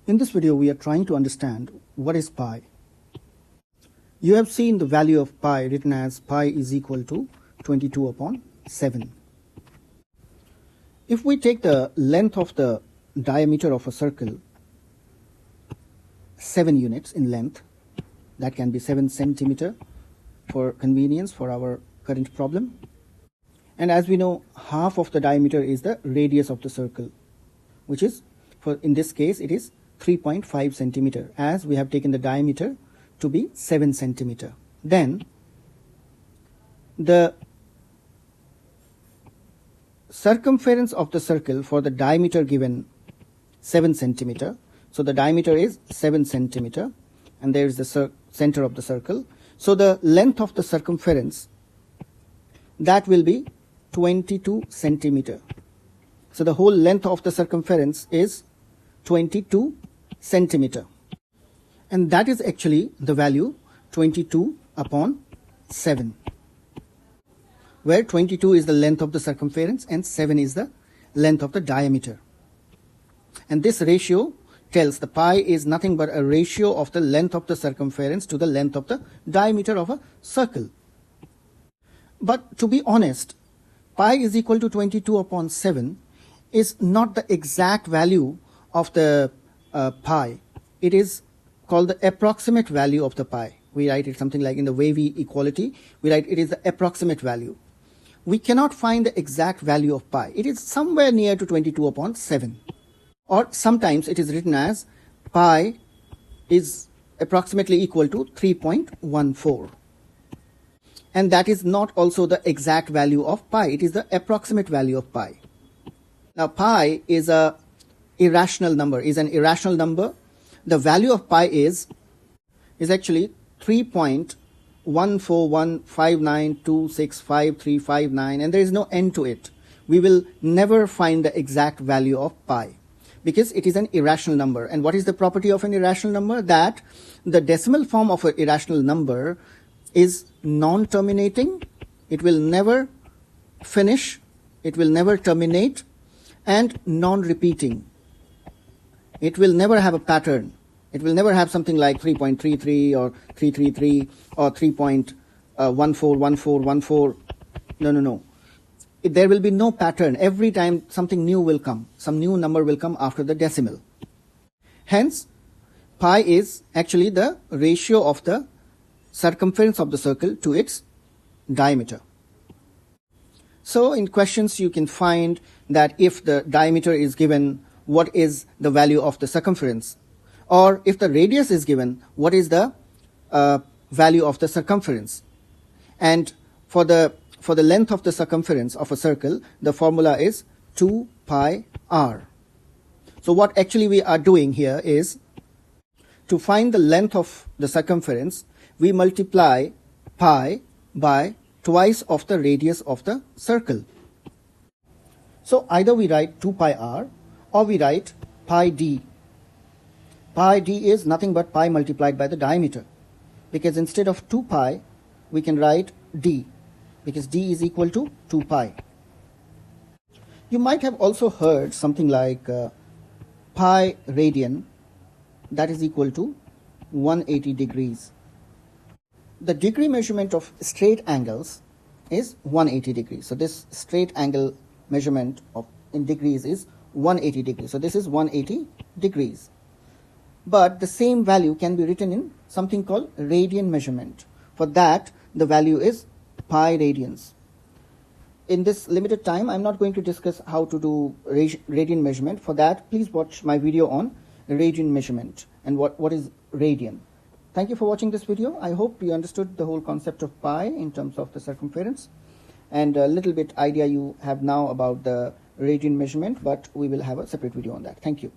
In this video, we are trying to understand what is pi. You have seen the value of pi written as pi is equal to 22 upon 7. If we take the length of the diameter of a circle, 7 units in length, that can be 7 centimeter for convenience for our current problem. And as we know, half of the diameter is the radius of the circle, which is, in this case, it is 3.5 centimeter, as we have taken the diameter to be 7 centimeter. Then the circumference of the circle for the diameter given 7 centimeter. So the diameter is 7 centimeter and there is the center of the circle. So the length of the circumference, that will be 22 centimeter. So the whole length of the circumference is 22 centimeter. And that is actually the value 22 upon 7, where 22 is the length of the circumference and 7 is the length of the diameter. And this ratio tells the pi is nothing but a ratio of the length of the circumference to the length of the diameter of a circle. But to be honest, pi is equal to 22 upon 7 is not the exact value of the pi. It is called the approximate value of the pi. We write it something like in the wavy equality, we write it is the approximate value. We cannot find the exact value of pi. It is somewhere near to 22 upon 7. Or sometimes it is written as pi is approximately equal to 3.14. And that is not also the exact value of pi. It is the approximate value of pi. Now pi is an irrational number. The value of pi is actually 3.14159265359, and there is no end to it. We will never find the exact value of pi because it is an irrational number. And what is the property of an irrational number? That the decimal form of an irrational number is non-terminating. It will never finish, it will never terminate, and non-repeating. It will never have a pattern. It will never have something like 3.33 or 333 or 3.141414. No. There will be no pattern. Every time something new will come, some new number will come after the decimal. Hence, pi is actually the ratio of the circumference of the circle to its diameter. So in questions you can find that if the diameter is given, what is the value of the circumference? Or if the radius is given, what is the value of the circumference? And for the length of the circumference of a circle, the formula is 2 pi r. So what actually we are doing here is, to find the length of the circumference, we multiply pi by twice of the radius of the circle. So either we write 2 pi r or we write pi d. Pi d is nothing but pi multiplied by the diameter, because instead of 2 pi we can write d, because d is equal to 2 pi. You might have also heard something like pi radian, that is equal to 180 degrees. The degree measurement of straight angles is 180 degrees. So this straight angle measurement in degrees is 180 degrees. So this is 180 degrees. But the same value can be written in something called radian measurement. For that, the value is pi radians. In this limited time, I'm not going to discuss how to do radian measurement. For that, please watch my video on radian measurement and what is radian. Thank you for watching this video. I hope you understood the whole concept of pi in terms of the circumference, and a little bit idea you have now about the radian measurement, but we will have a separate video on that. Thank you.